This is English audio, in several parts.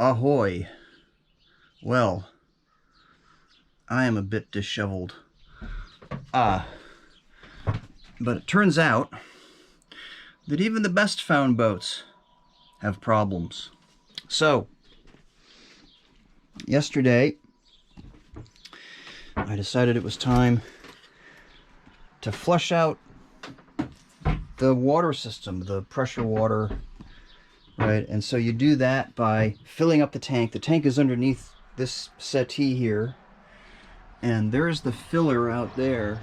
Ahoy. Well, I am a bit disheveled. But it turns out that even the best found boats have problems. So, yesterday, I decided it was time to flush out the water system, the pressure water, right? And so you do that by filling up the tank. The tank is underneath this settee here, and there's the filler out there.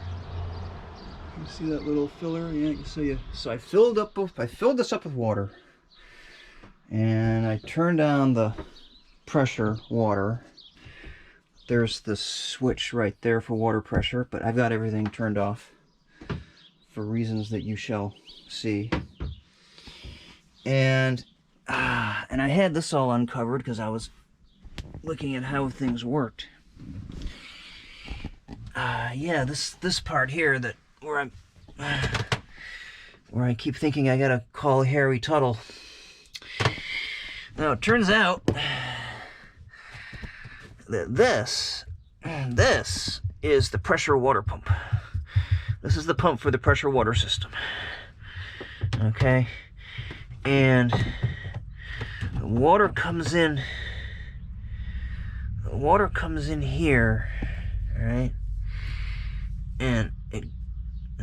You see that little filler? Yeah, so I filled this up with water, and I turned down the pressure water. There's the switch right there for water pressure, but I've got everything turned off for reasons that you shall see. And I had this all uncovered because I was looking at how things worked. Yeah, this part here where I keep thinking I gotta call Harry Tuttle. Now it turns out that this is the pressure water pump. This is the pump for the pressure water system. Okay, and the water comes in. The water comes in here, all right, and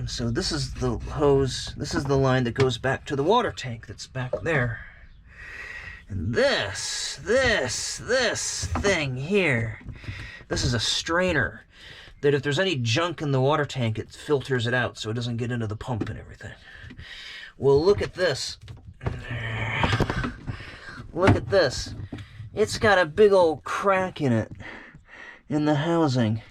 so this is the hose. This is the line that goes back to the water tank that's back there. And this thing here, this is a strainer that if there's any junk in the water tank, it filters it out so it doesn't get into the pump and everything. Well, look at this. Look at this. It's got a big old crack in it, in the housing.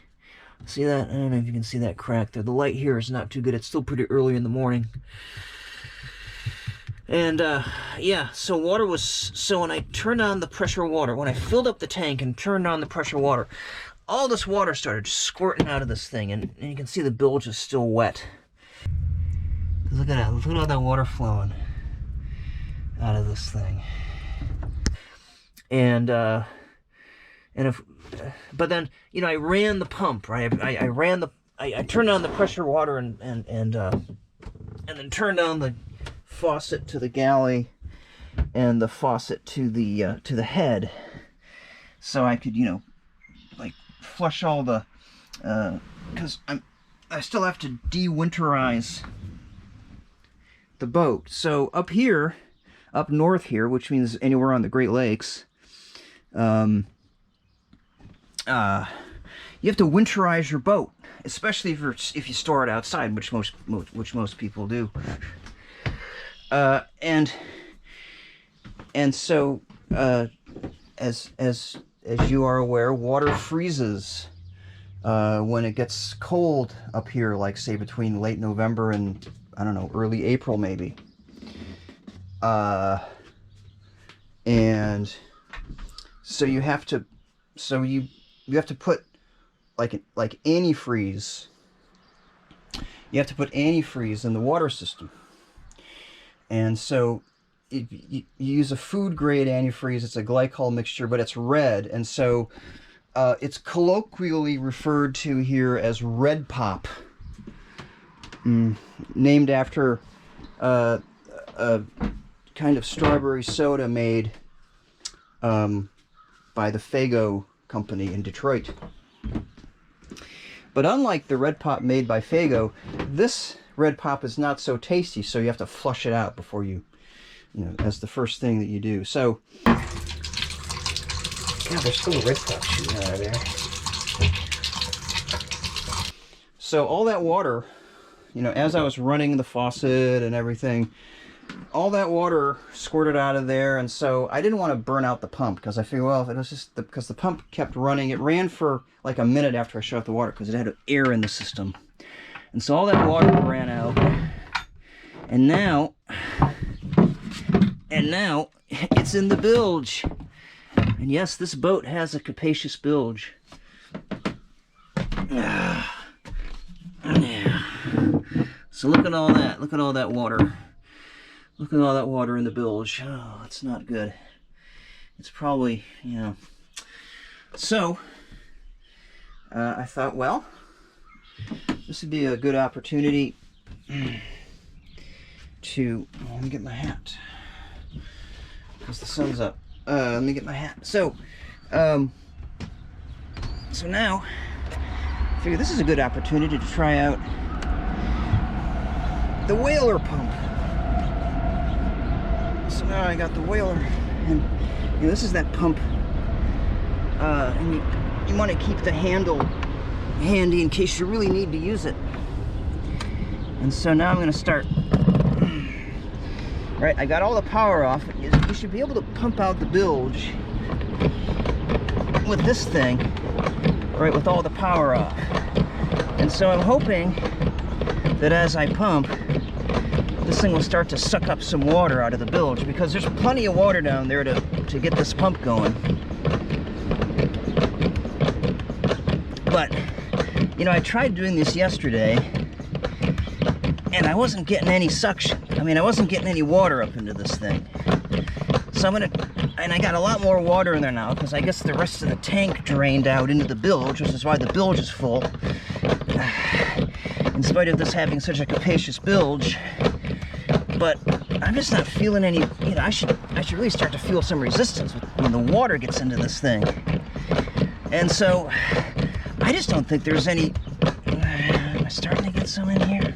See that? I don't know if you can see that crack there. The light here is not too good. It's still pretty early in the morning. And, yeah, so when I turned on the pressure water, when I filled up the tank and turned on the pressure water, all this water started squirting out of this thing, and you can see the bilge is still wet. Look at that, look at all that water flowing out of this thing. But then, you know, I ran the pump, right? I turned on the pressure water and then turned on the faucet to the galley and the faucet to the head, so I could, you know, like flush all the because I still have to de-winterize the boat. So up here, up north here, which means anywhere on the Great Lakes, you have to winterize your boat, especially if you store it outside, which most people do. And so as you are aware, water freezes when it gets cold up here, like say between late November and, I don't know, early April maybe. And so you have to put like antifreeze. You have to put antifreeze in the water system. And so you use a food grade antifreeze. It's a glycol mixture, but it's red, and so it's colloquially referred to here as Red Pop, named after a kind of strawberry soda made by the Faygo company in Detroit. But unlike the Red Pop made by Faygo, this Red Pop is not so tasty, so you have to flush it out before you know, as the first thing that you do. So, yeah, there's still a Red Pop shooting out of there. So all that water, you know, as I was running the faucet and everything, all that water squirted out of there, and so I didn't want to burn out the pump, because I figured, well, if it was just because the pump kept running, it ran for like a minute after I shut off the water because it had air in the system. And so all that water ran out, and now it's in the bilge. And yes, this boat has a capacious bilge. So look at all that. Look at all that water. Look at all that water in the bilge. Oh, it's not good. it's probably, you know. So, I thought, well, this would be a good opportunity to, let me get my hat, because the sun's up. Let me get my hat. So now, I figure this is a good opportunity to try out the Whaler pump. So now I got the Whaler, and you know, this is that pump, and you want to keep the handle handy in case you really need to use it. And so now I'm going to start. Right, I got all the power off. You should be able to pump out the bilge with this thing, right, with all the power off. And so I'm hoping that as I pump, this thing will start to suck up some water out of the bilge, because there's plenty of water down there to get this pump going. But, you know, I tried doing this yesterday, and I wasn't getting any suction. I mean, I wasn't getting any water up into this thing. So and I got a lot more water in there now, because I guess the rest of the tank drained out into the bilge, which is why the bilge is full. In spite of this having such a capacious bilge. But I'm just not feeling any, you know, I should really start to feel some resistance when the water gets into this thing. And so, I just don't think there's any, am I starting to get some in here?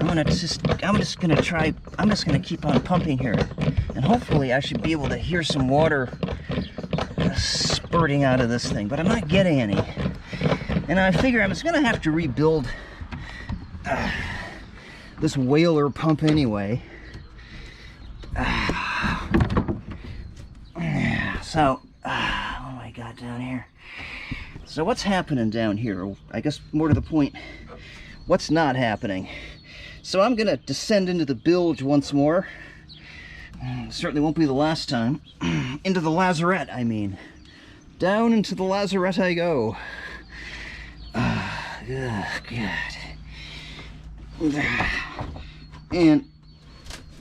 I'm just gonna keep on pumping here, and hopefully I should be able to hear some water spurting out of this thing, but I'm not getting any. And I figure I'm just gonna have to rebuild this Whaler pump anyway. So, oh my God, down here. So what's happening down here? I guess more to the point, what's not happening? So I'm gonna descend into the bilge once more. Certainly won't be the last time. Into the lazarette, I mean. Down into the lazarette I go. Good. And,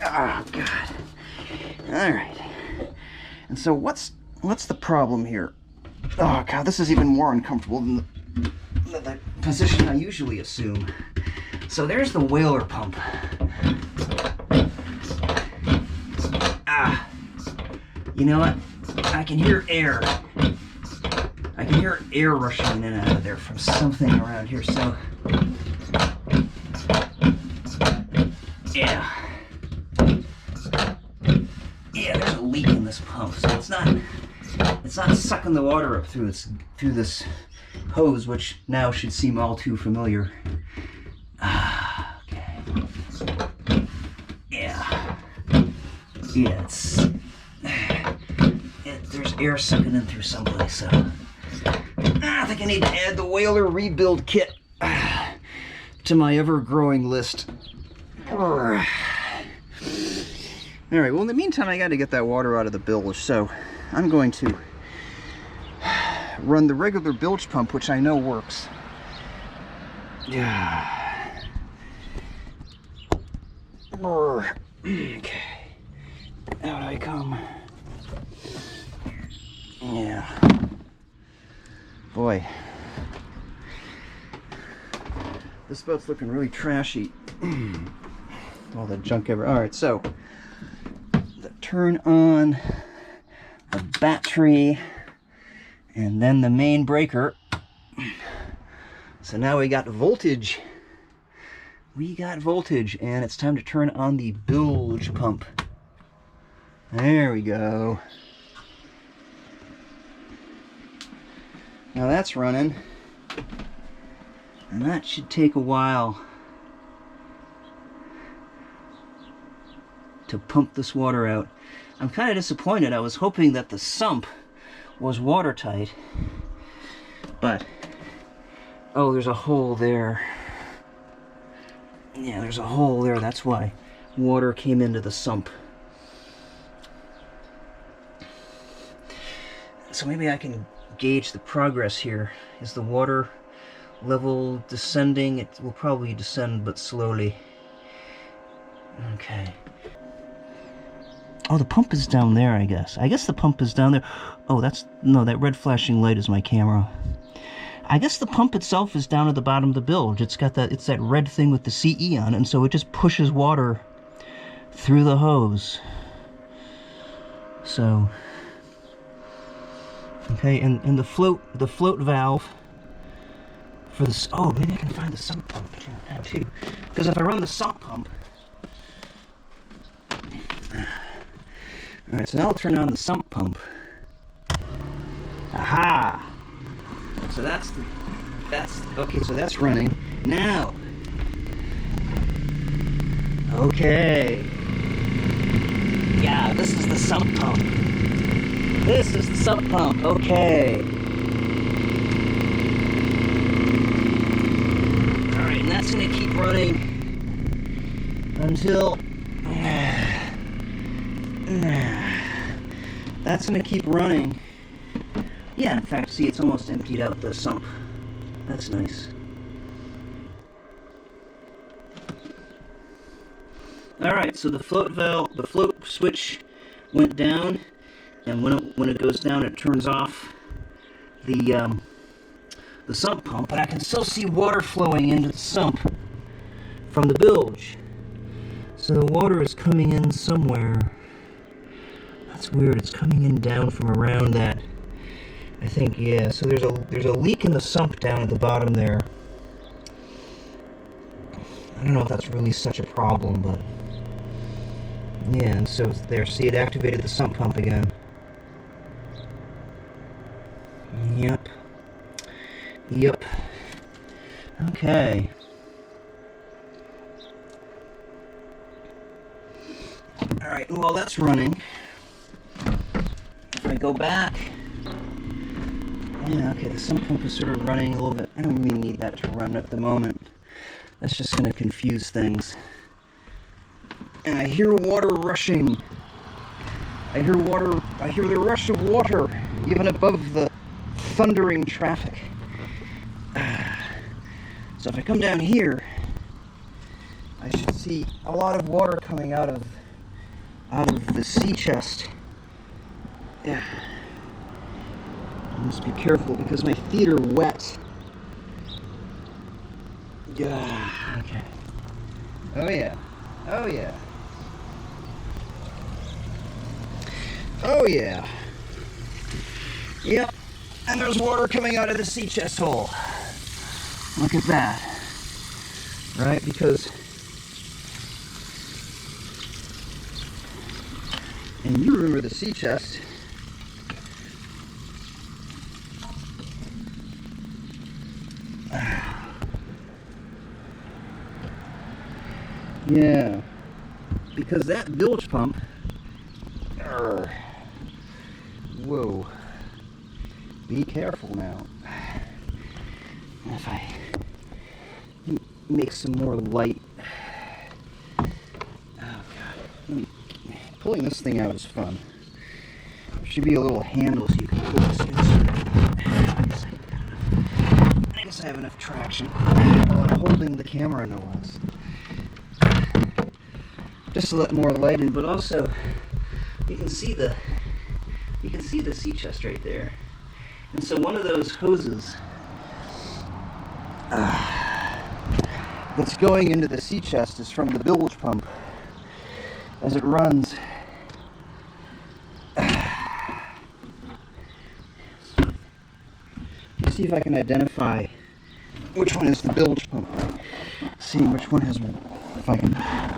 oh God. All right. And so what's the problem here? Oh God, this is even more uncomfortable than the position I usually assume. So there's the Whaler pump. You know what? I can hear air. I can hear air rushing in and out of there from something around here. So, yeah, there's a leak in this pump. So it's not sucking the water up through this hose, which now should seem all too familiar. Okay. Yeah, there's air sucking in through someplace, so I think I need to add the Whaler rebuild kit to my ever-growing list. Alright, well in the meantime I got to get that water out of the bilge, so I'm going to run the regular bilge pump, which I know works. Okay. Out I come. Yeah. Boy. This boat's looking really trashy. All the junk ever. Alright, so turn on the battery and then the main breaker. So now we got voltage. We got voltage, and it's time to turn on the bilge pump. There we go. Now that's running, and that should take a while to pump this water out. I'm kind of disappointed. I was hoping that the sump was watertight, but oh, there's a hole there. Yeah, there's a hole there. That's why water came into the sump. So maybe I can gauge the progress here. Is the water level descending? It will probably descend, but slowly. Okay. Oh, the pump is down there, I guess. I guess the pump is down there. Oh, no, that red flashing light is my camera. I guess the pump itself is down at the bottom of the bilge. It's that red thing with the CE on it, and so it just pushes water through the hose. So, okay, and the float valve for this. Oh, maybe I can find the sump pump too. Because if I run the sump pump, all right. So now I'll turn on the sump pump. Aha! So that's okay. So that's running now. Okay. Yeah, this is the sump pump. This is the sump pump. Okay. All right, and that's gonna keep running until. That's gonna keep running. Yeah, in fact, see, it's almost emptied out the sump. That's nice. Alright, so the float switch went down, and when it goes down, it turns off the sump pump, but I can still see water flowing into the sump from the bilge. So the water is coming in somewhere. That's weird, it's coming in down from around that. I think, yeah, so there's a leak in the sump down at the bottom there. I don't know if that's really such a problem, but yeah, and so it's there. See, it activated the sump pump again. Yep. Okay. Alright, well, that's running. If I go back, yeah, okay, the sump pump is sort of running a little bit. I don't really need that to run at the moment. That's just going to confuse things. And I hear water rushing. I hear the rush of water, even above the thundering traffic. So if I come down here, I should see a lot of water coming out of the sea chest. Yeah. I must be careful because my feet are wet. Yeah. Okay. Oh yeah. Oh yeah. Oh yeah. Yep. And there's water coming out of the sea chest hole. Look at that. Right? Because and you remember the sea chest. Yeah, because that bilge pump, whoa, be careful now. If I make some more light, oh god, pulling this thing out is fun. There should be a little handle so you can pull this in. I guess I have enough traction while I'm holding the camera no less. Just to let more light in, but also you can see the sea chest right there. And so one of those hoses that's going into the sea chest is from the bilge pump as it runs. Let's see if I can identify which one is the bilge pump. See which one has, if I can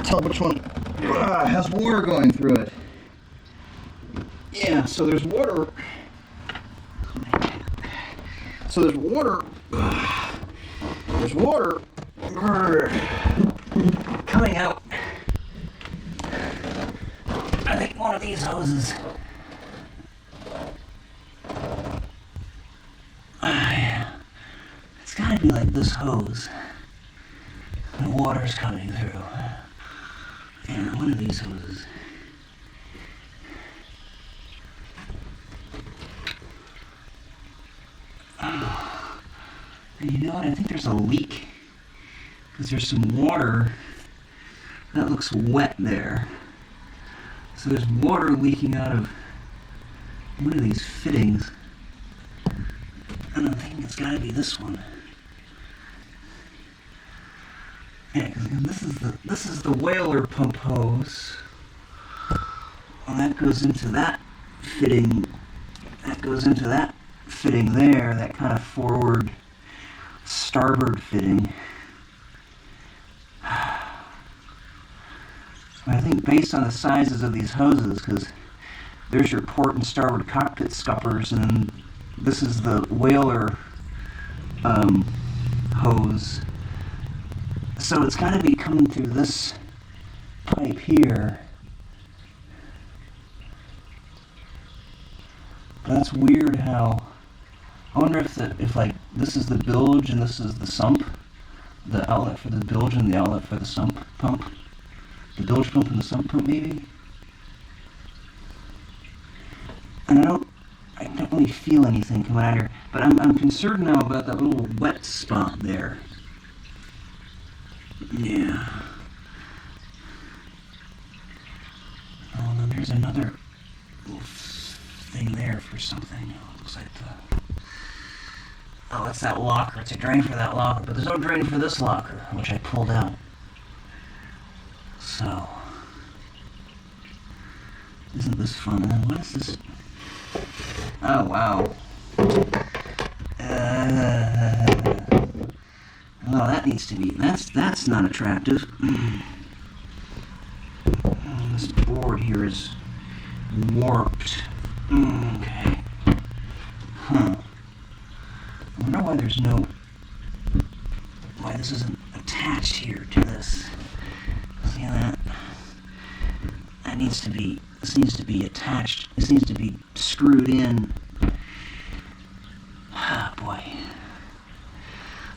tell which one has water going through it. Yeah, so there's water. So there's water. There's water coming out. I think one of these hoses. It's gotta be like this hose. The water's coming through. Yeah, one of these hoses. And you know what? I think there's a leak. Because there's some water that looks wet there. So there's water leaking out of one of these fittings. And I'm thinking it's got to be this one. Yeah, this is the whaler pump hose. Well, that goes into that fitting. That goes into that fitting there. That kind of forward starboard fitting. I think based on the sizes of these hoses, because there's your port and starboard cockpit scuppers, and this is the whaler hose. So it's got to be coming through this pipe here. But that's weird how. I wonder if like this is the bilge and this is the sump, the outlet for the bilge and the outlet for the sump pump. The bilge pump and the sump pump, maybe? And I don't really feel anything coming out here, but I'm concerned now about that little wet spot there. Yeah. Oh, and then there's another little thing there for something. Oh, it looks like oh, that's that locker. It's a drain for that locker, but there's no drain for this locker, which I pulled out. So, isn't this fun? And then what is this? Oh, wow. Oh, that needs to be, that's not attractive. Oh, this board here is warped. Okay. Huh. I wonder why why this isn't attached here to this. See that? This needs to be attached. This needs to be screwed in. Ah, boy.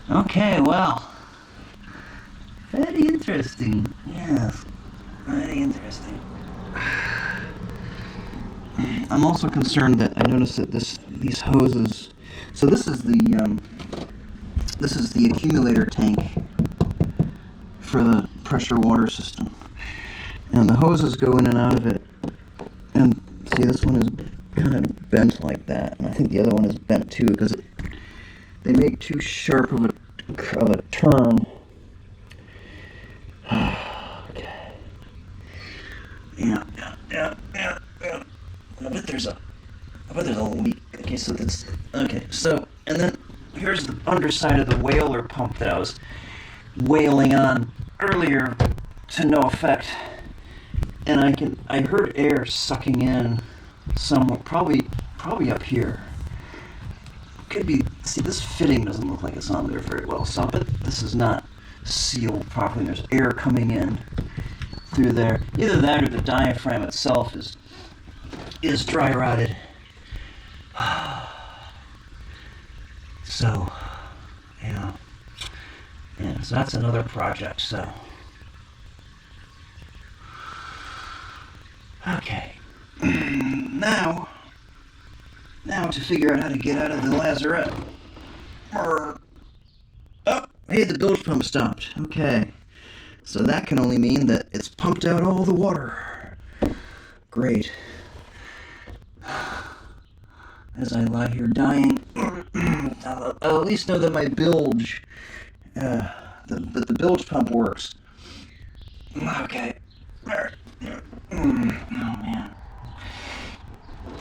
Okay, well. Very interesting. Yes. Very interesting. I'm also concerned that I noticed that these hoses. So this is the accumulator tank for the pressure water system, and the hoses go in and out of it. And see, this one is kind of bent like that, and I think the other one is bent too because they make too sharp of a turn. Okay. Yeah. I bet there's a leak. Okay, so that's okay. So, and then here's the underside of the whaler pump that I was whaling on earlier to no effect. And I heard air sucking in somewhat, probably up here. Could be. See, this fitting doesn't look like it's on there very well, so but this is not sealed properly. There's air coming in through there. Either that or the diaphragm itself is dry rotted. So, yeah, so that's another project. So, okay, now to figure out how to get out of the lazarette. Oh, hey, the bilge pump stopped. Okay, so that can only mean that it's pumped out all the water. Great. As I lie here dying, I'll at least know that my bilge, the bilge pump works. Okay. Oh, man.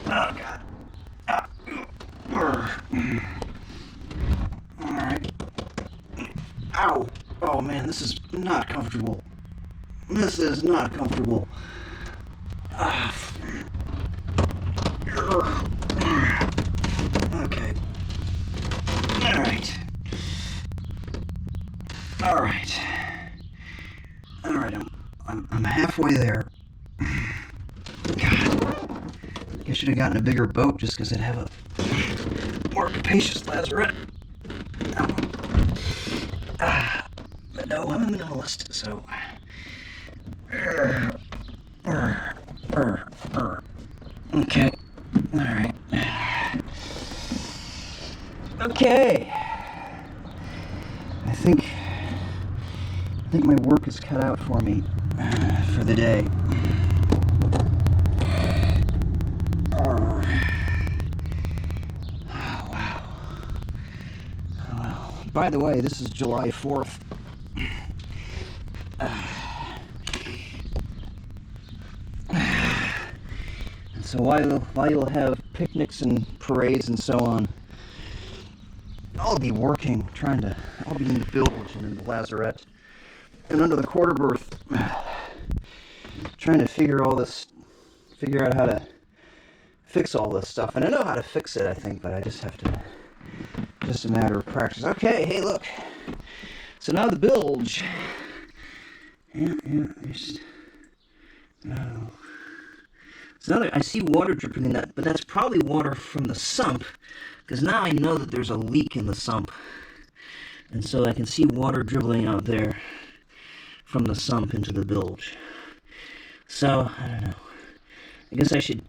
Oh, God. Alright. Ow. Oh, man, this is not comfortable. This is not comfortable. Okay. All right. I'm halfway there. God, I should have gotten a bigger boat just because it'd have a more capacious lazarette. But no, I'm a minimalist, so. Okay. All right. Okay. I think my work is cut out for me for the day. by the way, this is July 4th. So while you'll have picnics and parades and so on, I'll be working, I'll be in the bilge and in the lazarette and under the quarter berth, trying to figure out how to fix all this stuff. And I know how to fix it, I think, but I just have to, just a matter of practice. Okay, hey, look. So now the bilge. Yeah, just, oh. So now I see water dripping in that, but that's probably water from the sump, because now I know that there's a leak in the sump. And so I can see water dribbling out there from the sump into the bilge. So, I don't know. I guess I should...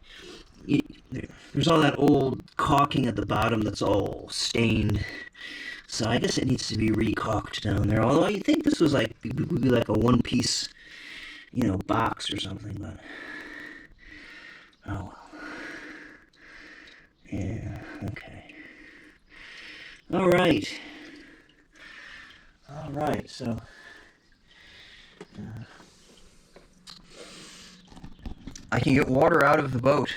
There's all that old caulking at the bottom that's all stained. So I guess it needs to be re-caulked down there. Although you think this was would be like a one-piece, box or something, but... Oh, well. Yeah, okay. Alright, so... I can get water out of the boat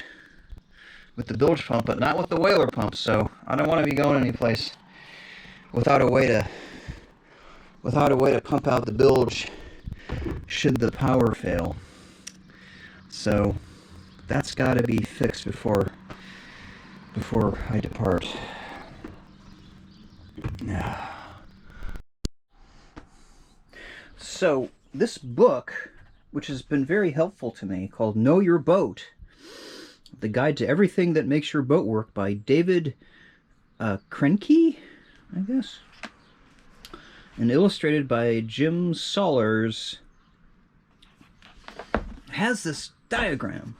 with the bilge pump, but not with the whaler pump, so I don't want to be going anyplace without a way to pump out the bilge should the power fail. So that's got to be fixed before I depart. So this book, which has been very helpful to me, called Know Your Boat, The Guide to Everything That Makes Your Boat Work, by David Krenke, I guess, and illustrated by Jim Sollers, has this diagram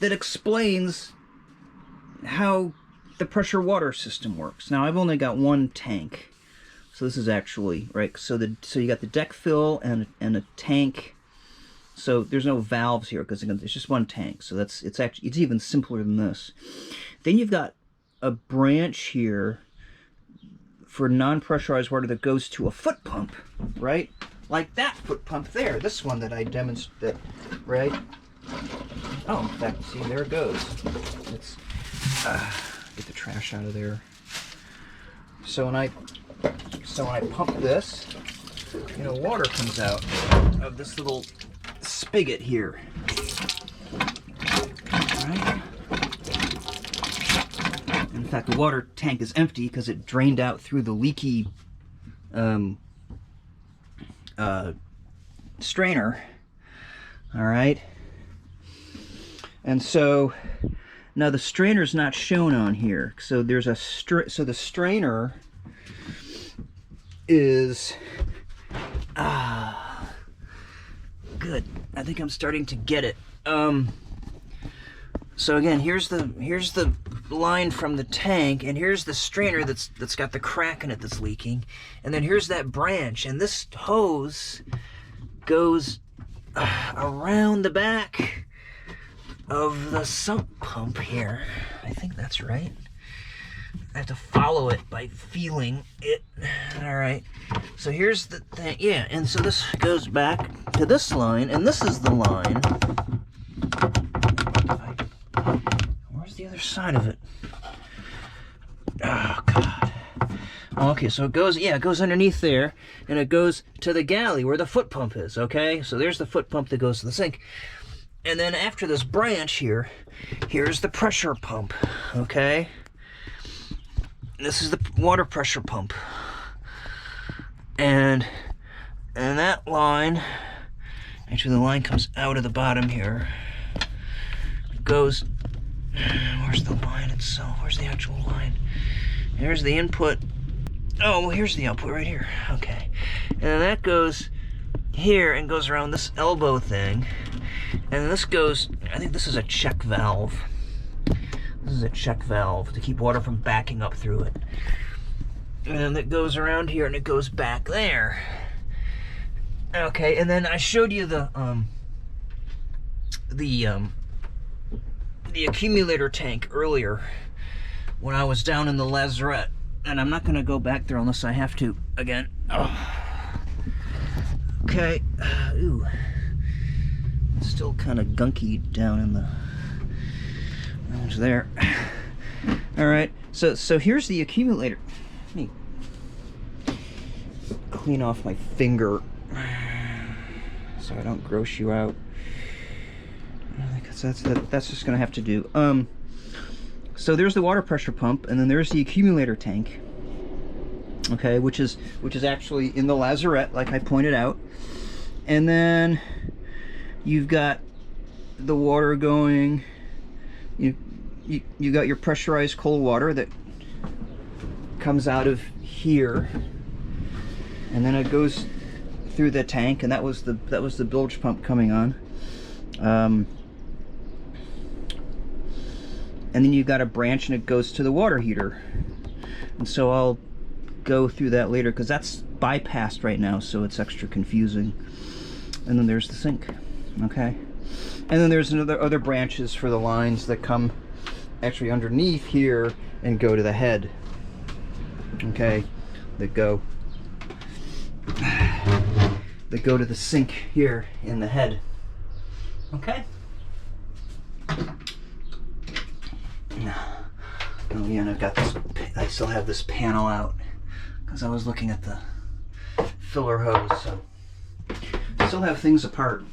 that explains how the pressure water system works. Now, I've only got one tank, so this is actually, right, so you got the deck fill and a tank. So there's no valves here because it's just one tank. So it's even simpler than this. Then you've got a branch here for non-pressurized water that goes to a foot pump, right? Like that foot pump there. This one that I demonstrated, right? Oh, in fact, see, there it goes. Let's get the trash out of there. So when I pump this, water comes out of this little spigot here. Right? In fact, the water tank is empty because it drained out through the leaky strainer. All right. And so now the strainer's not shown on here. So there's so the strainer is good. I think I'm starting to get it. So again, here's the line from the tank, and here's the strainer that's got the crack in it that's leaking, and then here's that branch, and this hose goes around the back of the sump pump here. I think that's right. I have to follow it by feeling it. All right. So here's the thing. Yeah, and so this goes back to this line, and this is the line. Where's the other side of it? Oh, God. Okay, so it goes underneath there, and it goes to the galley where the foot pump is, okay? So there's the foot pump that goes to the sink. And then after this branch here, here's the pressure pump, okay? This is the water pressure pump. And that line, actually the line comes out of the bottom here. It goes, where's the line itself? Where's the actual line? Here's the input. Oh, well, here's the output right here. Okay. And then that goes here and goes around this elbow thing. And this goes, I think this is a check valve. This is a check valve to keep water from backing up through it. And then it goes around here and it goes back there. Okay, and then I showed you the accumulator tank earlier when I was down in the lazarette. and I'm not going to go back there unless I have to again. Oh. Okay. Ooh. It's still kind of gunky down in the range there. All right. So here's the accumulator. Let me clean off my finger so I don't gross you out. Because that's just going to have to do. So there's the water pressure pump, and then there's the accumulator tank. Okay, which is actually in the lazarette, like I pointed out. And then you've got the water going. You got your pressurized cold water that comes out of here, and then it goes through the tank, and that was the bilge pump coming on. And then you've got a branch, and it goes to the water heater. And so I'll go through that later because that's bypassed right now, so it's extra confusing. And then there's the sink. Okay, and then there's other branches for the lines that come actually underneath here and go to the head. Okay, that go to the sink here in the head. Okay. Oh yeah, and I've got this. I still have this panel out because I was looking at the filler hose. So I still have things apart.